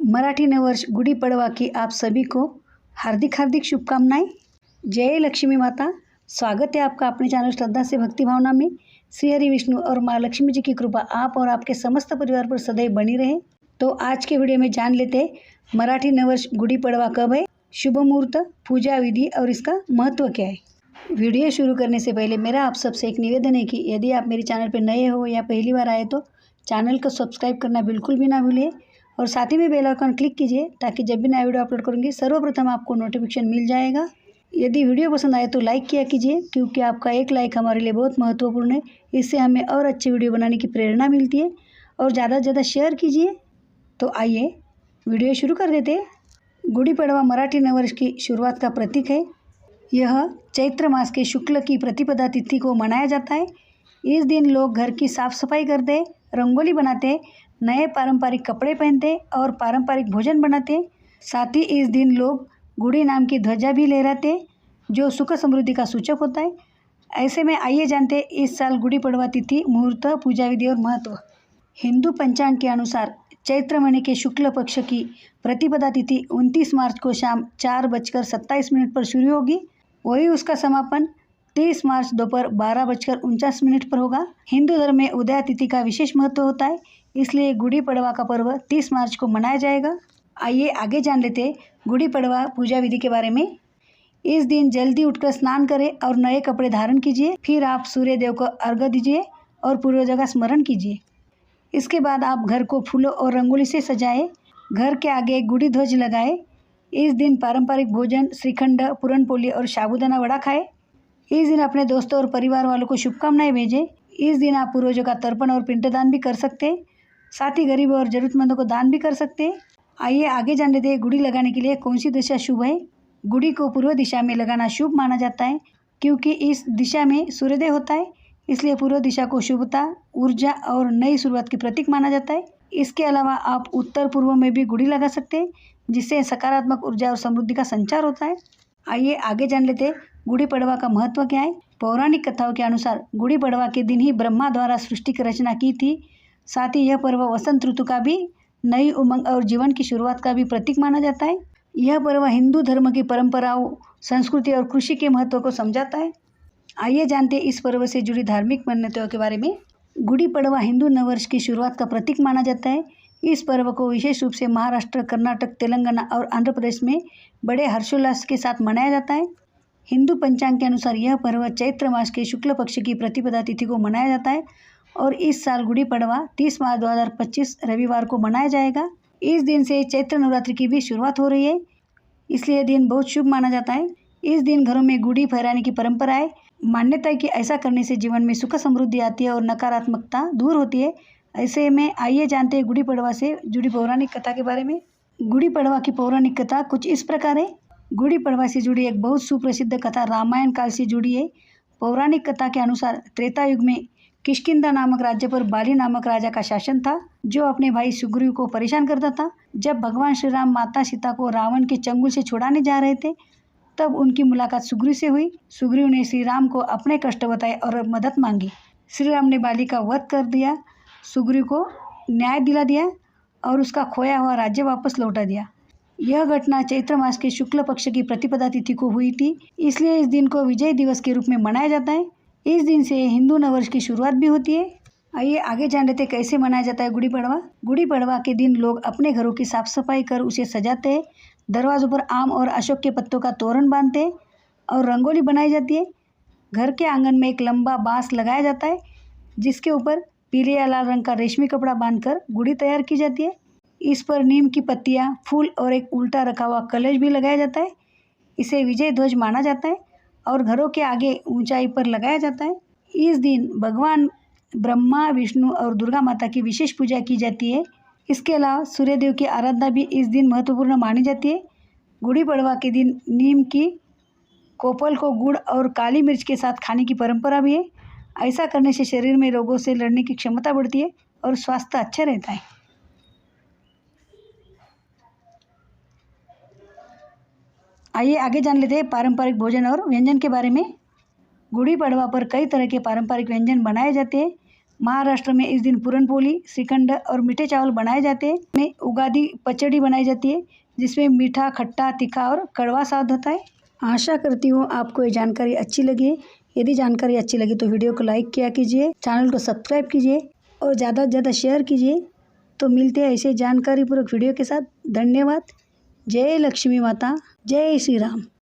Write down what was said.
मराठी नववर्ष गुड़ी पड़वा की आप सभी को हार्दिक हार्दिक शुभकामनाएं। जय लक्ष्मी माता। स्वागत है आपका अपने चैनल श्रद्धा से भक्ति भावना में। श्री हरि विष्णु और माँ लक्ष्मी जी की कृपा आप और आपके समस्त परिवार पर सदैव बनी रहे। तो आज के वीडियो में जान लेते हैं मराठी नववर्ष गुड़ी पड़वा कब है, शुभ मुहूर्त, पूजा विधि और इसका महत्व क्या है। वीडियो शुरू करने से पहले मेरा आप सबसे एक निवेदन है कि यदि आप मेरे चैनल पर नए हो या पहली बार आए तो चैनल को सब्सक्राइब करना बिल्कुल भी ना भूलिए और साथ ही में बेल आइकन क्लिक कीजिए ताकि जब भी नया वीडियो अपलोड करूँगी सर्वप्रथम आपको नोटिफिकेशन मिल जाएगा। यदि वीडियो पसंद आए तो लाइक किया कीजिए क्योंकि आपका एक लाइक हमारे लिए बहुत महत्वपूर्ण है। इससे हमें और अच्छे वीडियो बनाने की प्रेरणा मिलती है और ज़्यादा से ज़्यादा शेयर कीजिए। तो आइए वीडियो शुरू कर देते हैं। गुड़ी पड़वा मराठी नववर्ष की शुरुआत का प्रतीक है। यह चैत्र मास के शुक्ल की प्रतिपदा तिथि को मनाया जाता है। इस दिन लोग घर की साफ सफाई करते, रंगोली बनाते, नए पारंपरिक कपड़े पहनते और पारंपरिक भोजन बनाते। साथ ही इस दिन लोग गुड़ी नाम की ध्वजा भी लहराते जो सुख समृद्धि का सूचक होता है। ऐसे में आइए जानते हैं इस साल गुड़ी पड़वा तिथि, मुहूर्त, पूजा विधि और महत्व। हिंदू पंचांग के अनुसार चैत्र महीने के शुक्ल पक्ष की प्रतिपदा तिथि 29 मार्च को शाम 4:27 पर शुरू होगी। वही उसका समापन 30 मार्च दोपहर 12:49 पर होगा। हिंदू धर्म में उदया तिथि का विशेष महत्व होता है, इसलिए गुड़ी पड़वा का पर्व 30 मार्च को मनाया जाएगा। आइए आगे जान लेते हैं गुड़ी पड़वा पूजा विधि के बारे में। इस दिन जल्दी उठकर स्नान करें और नए कपड़े धारण कीजिए। फिर आप सूर्य देव को अर्घ्य दीजिए और पूर्वजों का स्मरण कीजिए। इसके बाद आप घर को फूलों और रंगोली से सजाएं। घर के आगे गुड़ी ध्वज लगाएं। इस दिन पारंपरिक भोजन श्रीखंड, पूरनपोली और साबूदाना वड़ा खाएं। इस दिन अपने दोस्तों और परिवार वालों को शुभकामनाएं भेजें। इस दिन आप पूर्वजों का तर्पण और पिंडदान भी कर सकते हैं। साथ ही गरीबों और जरूरतमंदों को दान भी कर सकते हैं। आइए आगे जान लेते हैं गुड़ी लगाने के लिए कौन सी दिशा शुभ है। गुड़ी को पूर्व दिशा में लगाना शुभ माना जाता है क्योंकि इस दिशा में सूर्योदय होता है, इसलिए पूर्व दिशा को शुभता, ऊर्जा और नई शुरुआत की प्रतीक माना जाता है। इसके अलावा आप उत्तर पूर्व में भी गुड़ी लगा सकते हैं जिससे सकारात्मक ऊर्जा और समृद्धि का संचार होता है। आइए आगे जान लेते हैं गुड़ी पड़वा का महत्व क्या है। पौराणिक कथाओं के अनुसार गुड़ी पड़वा के दिन ही ब्रह्मा द्वारा सृष्टि की रचना की थी। साथ ही यह पर्व वसंत ऋतु का भी, नई उमंग और जीवन की शुरुआत का भी प्रतीक माना जाता है। यह पर्व हिंदू धर्म की परंपराओं, संस्कृति और कृषि के महत्व को समझाता है। आइए जानते हैं इस पर्व से जुड़ी धार्मिक मान्यताओं के बारे में। गुड़ी पड़वा हिंदू नववर्ष की शुरुआत का प्रतीक माना जाता है। इस पर्व को विशेष रूप से महाराष्ट्र, कर्नाटक, तेलंगाना और आंध्र प्रदेश में बड़े हर्षोल्लास के साथ मनाया जाता है। हिंदू पंचांग के अनुसार यह पर्व चैत्र मास के शुक्ल पक्ष की प्रतिपदा तिथि को मनाया जाता है और इस साल गुड़ी पड़वा 30 मार्च 2025 रविवार को मनाया जाएगा। इस दिन से चैत्र नवरात्रि की भी शुरुआत हो रही है, इसलिए यह दिन बहुत शुभ माना जाता है। इस दिन घरों में गुड़ी फहराने की परंपरा है। मान्यता है कि ऐसा करने से जीवन में सुख समृद्धि आती है और नकारात्मकता दूर होती है। ऐसे में आइए जानते हैं गुड़ी पड़वा से जुड़ी पौराणिक कथा के बारे में। गुड़ी पड़वा की पौराणिक कथा कुछ इस प्रकार है। गुड़ी पड़वा से जुड़ी एक बहुत सुप्रसिद्ध कथा रामायण काल से जुड़ी है। पौराणिक कथा के अनुसार त्रेता युग में किष्किंधा नामक राज्य पर बाली नामक राजा का शासन था जो अपने भाई सुग्रीव को परेशान करता था। जब भगवान श्री राम माता सीता को रावण के चंगुल से छुड़ाने जा रहे थे तब उनकी मुलाकात सुग्रीव से हुई। सुग्रीव ने श्री राम को अपने कष्ट बताए और मदद मांगी। श्री राम ने बाली का वध कर दिया, सुग्रीव को न्याय दिला दिया और उसका खोया हुआ राज्य वापस लौटा दिया। यह घटना चैत्र मास के शुक्ल पक्ष की प्रतिपदा तिथि को हुई थी, इसलिए इस दिन को विजय दिवस के रूप में मनाया जाता है। इस दिन से हिंदू नववर्ष की शुरुआत भी होती है। आइए आगे जान लेते कैसे मनाया जाता है गुड़ी पड़वा। गुड़ी पड़वा के दिन लोग अपने घरों की साफ सफाई कर उसे सजाते हैं। दरवाजों पर आम और अशोक के पत्तों का तोरण बांधते हैं और रंगोली बनाई जाती है। घर के आंगन में एक लंबा बांस लगाया जाता है जिसके ऊपर पीले या लाल रंग का रेशमी कपड़ा बांधकर गुड़ी तैयार की जाती है। इस पर नीम की पत्तियां, फूल और एक उल्टा रखा हुआ कलश भी लगाया जाता है। इसे विजय ध्वज माना जाता है और घरों के आगे ऊंचाई पर लगाया जाता है। इस दिन भगवान ब्रह्मा, विष्णु और दुर्गा माता की विशेष पूजा की जाती है। इसके अलावा सूर्यदेव की आराधना भी इस दिन महत्वपूर्ण मानी जाती है। गुड़ी पड़वा के दिन नीम की कोपल को गुड़ और काली मिर्च के साथ खाने की परंपरा भी है। ऐसा करने से शरीर में रोगों से लड़ने की क्षमता बढ़ती है और स्वास्थ्य अच्छा रहता है। आइए आगे जान लेते हैं पारंपरिक भोजन और व्यंजन के बारे में। गुड़ी पड़वा पर कई तरह के पारंपरिक व्यंजन बनाए जाते हैं महाराष्ट्र में इस दिन पूरनपोली, श्रीखंड और मीठे चावल बनाए जाते हैं। में उगादी पचड़ी बनाई जाती है जिसमें मीठा, खट्टा, तीखा और कड़वा स्वाद होता है। आशा करती हूँ आपको ये जानकारी अच्छी लगी। यदि जानकारी अच्छी लगी तो वीडियो को लाइक किया कीजिए, चैनल को सब्सक्राइब कीजिए और ज़्यादा से ज़्यादा शेयर कीजिए। तो मिलते हैं ऐसे जानकारी पूर्वक वीडियो के साथ। धन्यवाद। जय लक्ष्मी माता, जय श्री राम।